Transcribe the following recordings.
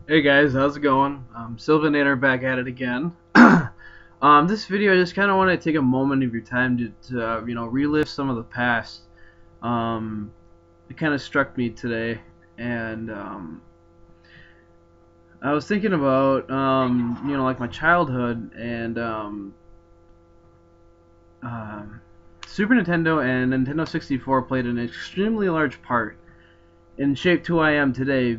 Hey guys, how's it going? Silvanator back at it again. This video, I just kind of want to take a moment of your time to relive some of the past. Um, it kind of struck me today, and I was thinking about like my childhood and um, Super Nintendo and Nintendo 64 played an extremely large part in shaped who I am today.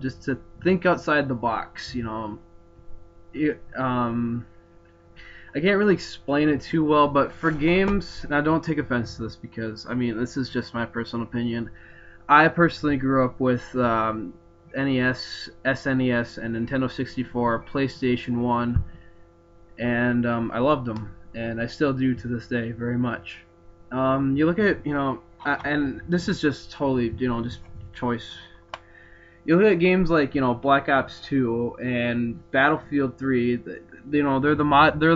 Just to think outside the box. It, I can't really explain it too well, but for games, now don't take offense to this because, I mean, this is just my personal opinion. I personally grew up with NES, SNES, and Nintendo 64, PlayStation 1, and I loved them, and I still do to this day very much. You look at, and this is just totally, just choice. You look at games like Black Ops 2 and Battlefield 3. They're the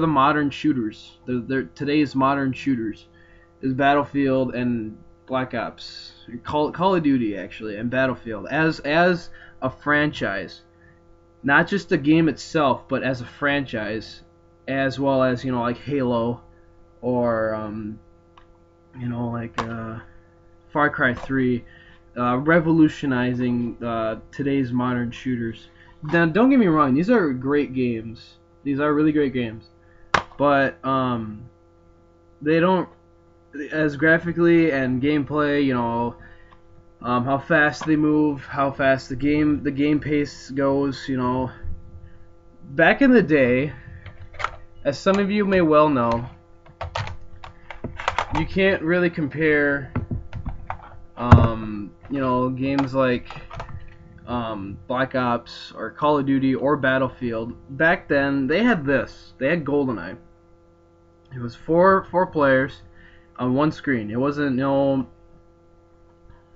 modern shooters. They're today's modern shooters. Is Battlefield and Black Ops, Call of Duty actually, and Battlefield as a franchise, not just the game itself, but as a franchise, as well as like Halo or Far Cry 3, revolutionizing today's modern shooters. Now, don't get me wrong; these are great games. These are really great games, but they don't, as graphically and gameplay. How fast they move, how fast the game pace goes. Back in the day, as some of you may well know, you can't really compare games like Black Ops or Call of Duty or Battlefield. Back then, they had this. They had GoldenEye. It was four players on one screen. It wasn't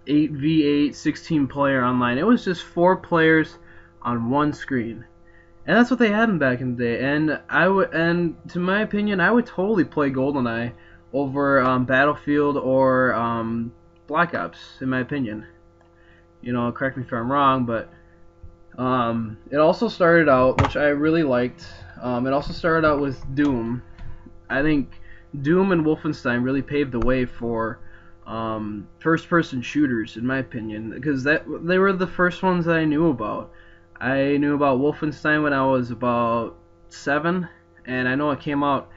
8v8 16 player online. It was just four players on one screen. And that's what they had back in the day. And to my opinion, I would totally play GoldenEye over Battlefield or Black Ops, in my opinion. Correct me if I'm wrong, but it also started out, which I really liked. It also started out with Doom. I think Doom and Wolfenstein really paved the way for first-person shooters, in my opinion, because they were the first ones that I knew about. I knew about Wolfenstein when I was about 7, and I know it came out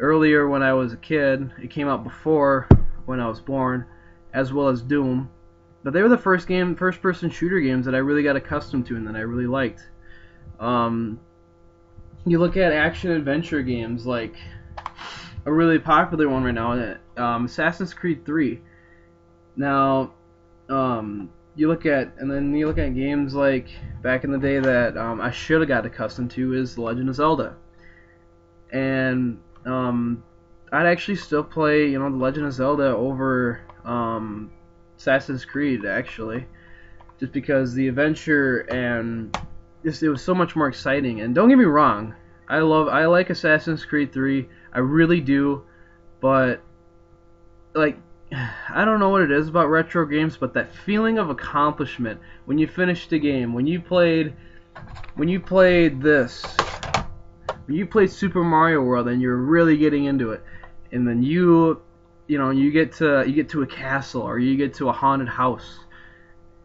earlier when I was a kid. It came out before when I was born, as well as Doom. But they were the first-person shooter games that I really got accustomed to and that I really liked. You look at action-adventure games like a really popular one right now, Assassin's Creed 3. Now, you look at games like back in the day that I should have got accustomed to is The Legend of Zelda, and I'd actually still play The Legend of Zelda over Assassin's Creed actually, just because the adventure and it was so much more exciting. And don't get me wrong, I like Assassin's Creed 3, I really do, but like I don't know what it is about retro games, but that feeling of accomplishment when you finished the game, when you played this, when you played Super Mario World and you're really getting into it, and then you get to a castle or you get to a haunted house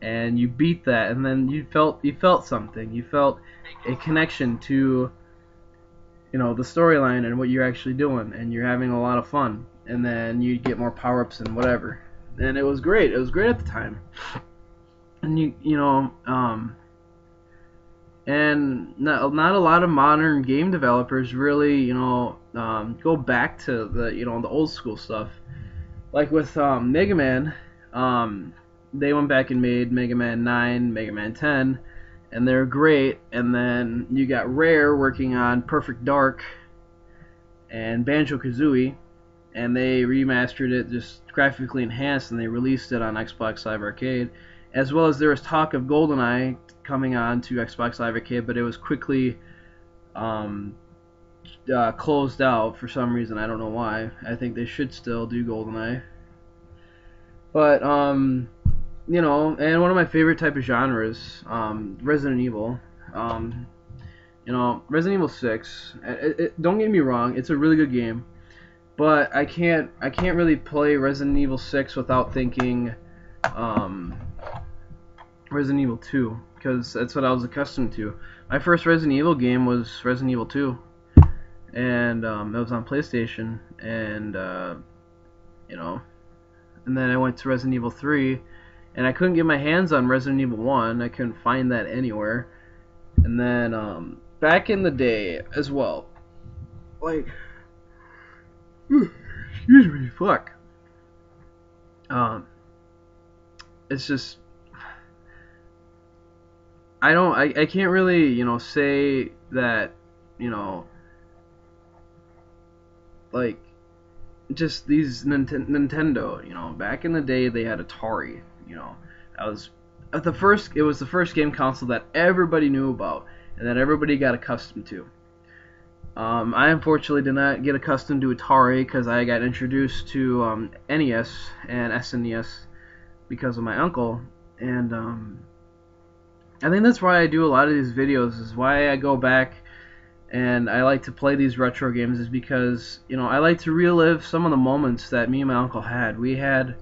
and you beat that, and then you felt something. You felt a connection to the storyline and what you're actually doing, and you're having a lot of fun. And then you get more power-ups and whatever. And it was great. It was great at the time. And and not a lot of modern game developers really go back to the old school stuff. Like with Mega Man, they went back and made Mega Man 9, Mega Man 10, and they're great. And then you got Rare working on Perfect Dark and Banjo-Kazooie, and they remastered it, just graphically enhanced, and they released it on Xbox Live Arcade. As well as there was talk of GoldenEye coming on to Xbox Live Arcade, but it was quickly closed out for some reason. I don't know why. I think they should still do GoldenEye. But and one of my favorite type of genres, Resident Evil. Resident Evil 6. Don't get me wrong, it's a really good game, but I can't really play Resident Evil 6 without thinking Resident Evil 2, because that's what I was accustomed to. My first Resident Evil game was Resident Evil 2, and it was on PlayStation, and and then I went to Resident Evil 3, and I couldn't get my hands on Resident Evil 1. I couldn't find that anywhere. And then back in the day as well, like, excuse me, fuck. It's just, I can't really, say that, like, just these Nintendo, back in the day they had Atari, that was it was the first game console that everybody knew about and that everybody got accustomed to. I unfortunately did not get accustomed to Atari because I got introduced to NES and SNES because of my uncle, and I think that's why I do a lot of these videos, is why I go back and I like to play these retro games, is because, I like to relive some of the moments that me and my uncle had. We played,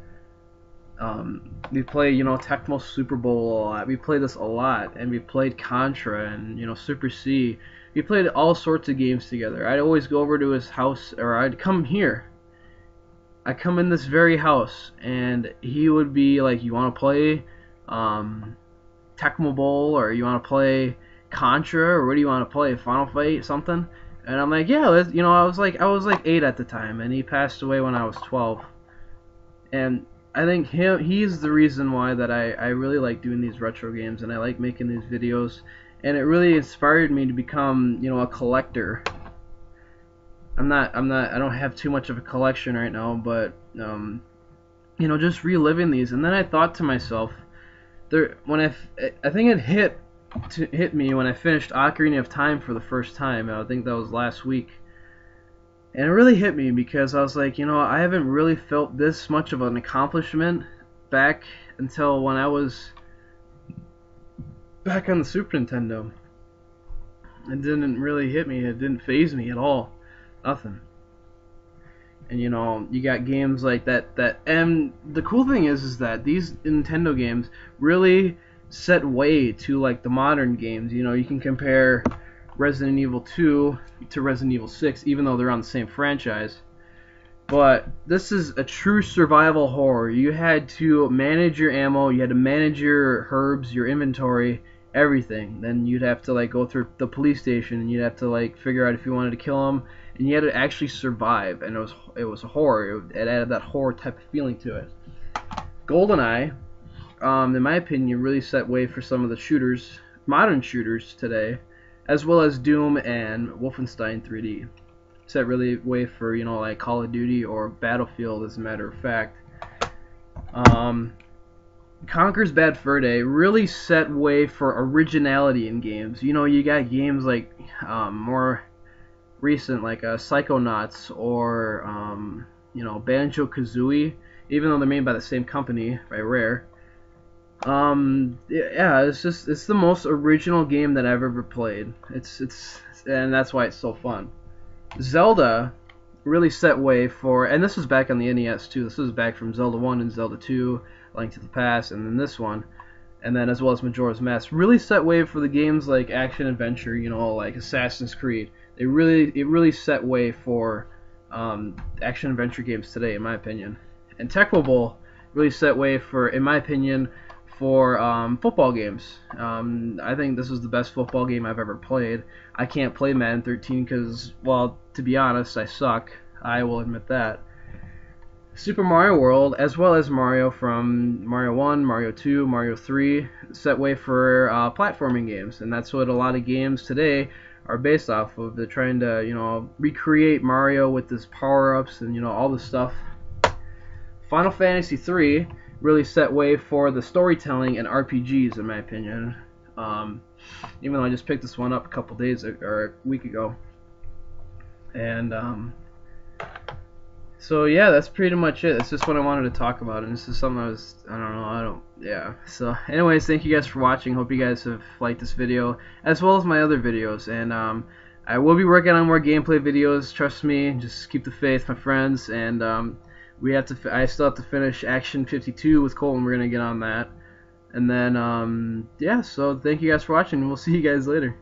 Tecmo Super Bowl a lot. We played this a lot, and we played Contra and, Super C. We played all sorts of games together. I'd always go over to his house, or I'd come here. I'd come in this very house, and he would be like, you want to play Tecmo Bowl, or you want to play Contra, or what do you want to play, Final Fight, something? And I'm like, yeah, I was like 8 at the time, and he passed away when I was 12. And I think he's the reason why that I really like doing these retro games, and I like making these videos, and it really inspired me to become, a collector. I don't have too much of a collection right now, but just reliving these. And then I thought to myself, I think it hit me when I finished Ocarina of Time for the first time. I think that was last week, and it really hit me because I was like, I haven't really felt this much of an accomplishment back until when I was back on the Super Nintendo. It didn't really hit me. It didn't faze me at all. Nothing. And you got games like that, and the cool thing is that these Nintendo games really set way to like the modern games. You can compare Resident Evil 2 to Resident Evil 6, even though they're on the same franchise. But this is a true survival horror. You had to manage your ammo, you had to manage your herbs, your inventory, everything. Then you'd have to like go through the police station, and you'd have to like figure out if you wanted to kill them, and you had to actually survive. And it was a horror. It added that horror type of feeling to it. GoldenEye, in my opinion, really set way for some of the shooters, modern shooters today, as well as Doom and Wolfenstein 3D. Set really way for, like Call of Duty or Battlefield, as a matter of fact. Conker's Bad Fur Day really set way for originality in games. You got games like more recent, like Psychonauts or Banjo-Kazooie, even though they're made by the same company, by Rare. Yeah, it's the most original game that I've ever played. And that's why it's so fun. Zelda really set way for, and this was back on the NES too. This was back from Zelda 1 and Zelda 2, Link to the Past, and then this one, and then as well as Majora's Mask. Really set way for the games like action adventure, like Assassin's Creed. It really set way for action adventure games today, in my opinion. And Tecmo Bowl really set way for, in my opinion, for football games. I think this is the best football game I've ever played. I can't play Madden 13 because, well, to be honest, I suck. I will admit that. Super Mario World, as well as Mario from Mario 1, Mario 2, Mario 3, set way for platforming games. And that's what a lot of games today are based off of. They're trying to, recreate Mario with his power-ups and, all this stuff. Final Fantasy 3 really set way for the storytelling and RPGs, in my opinion. Even though I just picked this one up a couple days or a week ago. And So yeah, that's pretty much it. That's just what I wanted to talk about, and this is something I don't know, yeah. So anyways, thank you guys for watching. Hope you guys have liked this video, as well as my other videos, and I will be working on more gameplay videos, trust me, just keep the faith, my friends, and I still have to finish Action 52 with Colton, we're going to get on that, and then, yeah, so thank you guys for watching, and we'll see you guys later.